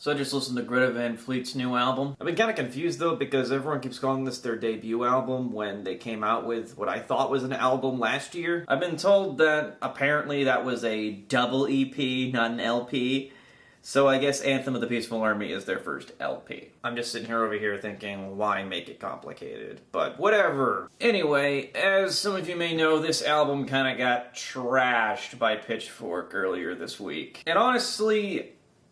So I just listened to Greta Van Fleet's new album. I've been kind of confused though because everyone keeps calling this their debut album when they came out with what I thought was an album last year. I've been told that apparently that was a double EP, not an LP. So I guess Anthem of the Peaceful Army is their first LP. I'm just sitting here over here thinking, why make it complicated? But whatever. Anyway, as some of you may know, this album kind of got trashed by Pitchfork earlier this week. And honestly,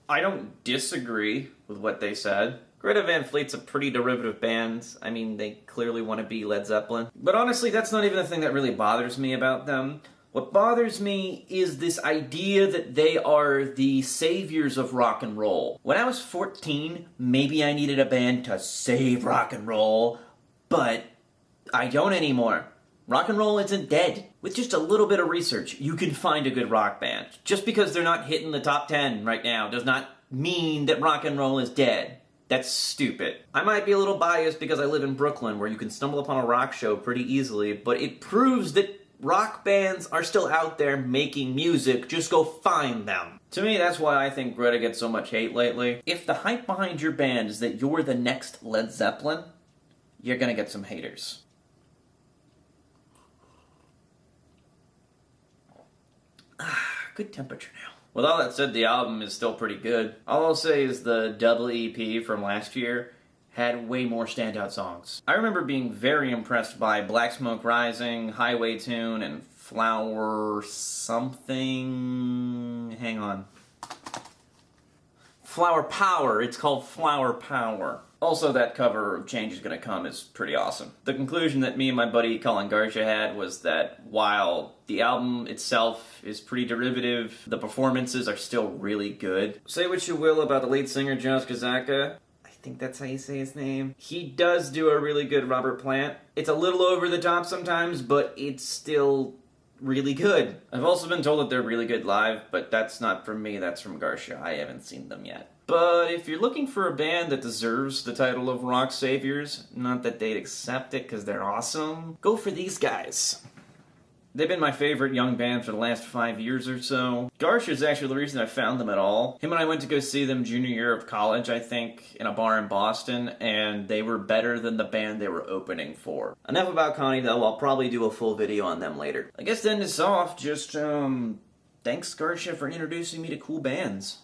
I don't disagree with what they said. Greta Van Fleet's a pretty derivative band. I mean, they clearly want to be Led Zeppelin. But honestly, that's not even the thing that really bothers me about them. What bothers me is this idea that they are the saviors of rock and roll. When I was 14, maybe I needed a band to save rock and roll, but I don't anymore. Rock and roll isn't dead. With just a little bit of research, you can find a good rock band. Just because they're not hitting the top 10 right now does not mean that rock and roll is dead. That's stupid. I might be a little biased because I live in Brooklyn where you can stumble upon a rock show pretty easily, but it proves that rock bands are still out there making music, just go find them. To me, that's why I think Greta gets so much hate lately. If the hype behind your band is that you're the next Led Zeppelin, you're gonna get some haters. Good temperature now. With all that said, the album is still pretty good. All I'll say is the double EP from last year had way more standout songs. I remember being very impressed by Black Smoke Rising, Highway Tune, and Flower something... Hang on. Flower Power. It's called Flower Power. Also, that cover of Change Is Gonna Come is pretty awesome. The conclusion that me and my buddy Colin Garsha had was that while the album itself is pretty derivative, the performances are still really good. Say what you will about the lead singer Josh Kazaka, I think that's how you say his name. He does do a really good Robert Plant. It's a little over the top sometimes, but it's still really good. I've also been told that they're really good live, but that's not from me, that's from Garsha. I haven't seen them yet. But if you're looking for a band that deserves the title of Rock Saviors, not that they'd accept it because they're awesome, go for these guys. They've been my favorite young band for the last 5 years or so. Gerrish is actually the reason I found them at all. Him and I went to go see them junior year of college, I think, in a bar in Boston, and they were better than the band they were opening for. Enough about Connie, though. I'll probably do a full video on them later. I guess to end this off, just, thanks, Gerrish, for introducing me to cool bands.